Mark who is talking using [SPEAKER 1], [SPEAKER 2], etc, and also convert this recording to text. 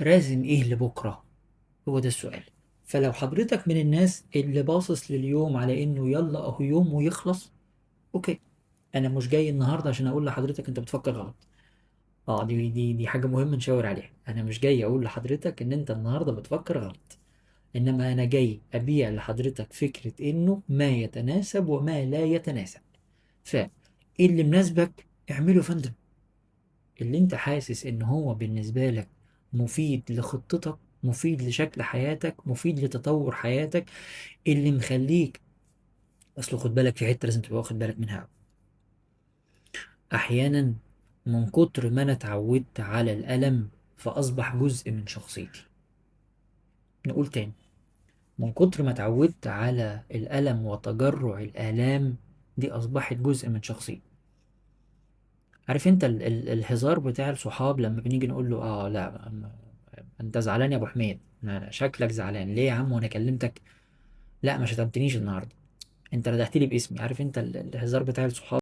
[SPEAKER 1] رازم ايه لبكرة؟ هو ده السؤال. فلو حضرتك من الناس اللي باصص لليوم على انه يلا اهو يوم ويخلص، اوكي. انا مش جاي النهارده عشان اقول لحضرتك انت بتفكر غلط. اه، دي حاجة مهمة نشاور عليها. انا مش جاي اقول لحضرتك ان انت النهارده بتفكر غلط، انما انا جاي ابيع لحضرتك فكرة انه ما يتناسب وما لا يتناسب. فايه اللي مناسبك اعمله يا فندم. اللي انت حاسس ان هو بالنسبة لك مفيد لخطتك، مفيد لشكل حياتك، مفيد لتطور حياتك، اللي مخليك. اصل خد بالك في حتة لازم تبقى واخد بالك منها. احيانا من كتر ما انا اتعودت على الألم فاصبح جزء من شخصيتي. نقول تاني، من كتر ما اتعودت على الألم وتجرع الآلام دي أصبحت جزء من شخصيتي. عارف انت الهزار بتاع الصحاب لما بنيجي نقول له اه لا انت زعلان يا ابو حميد؟ شكلك زعلان ليه يا عم وانا كلمتك؟ لا ما شتمتنيش النهارده، انت ردحت لي باسمي. عارف انت الهزار بتاع الصحاب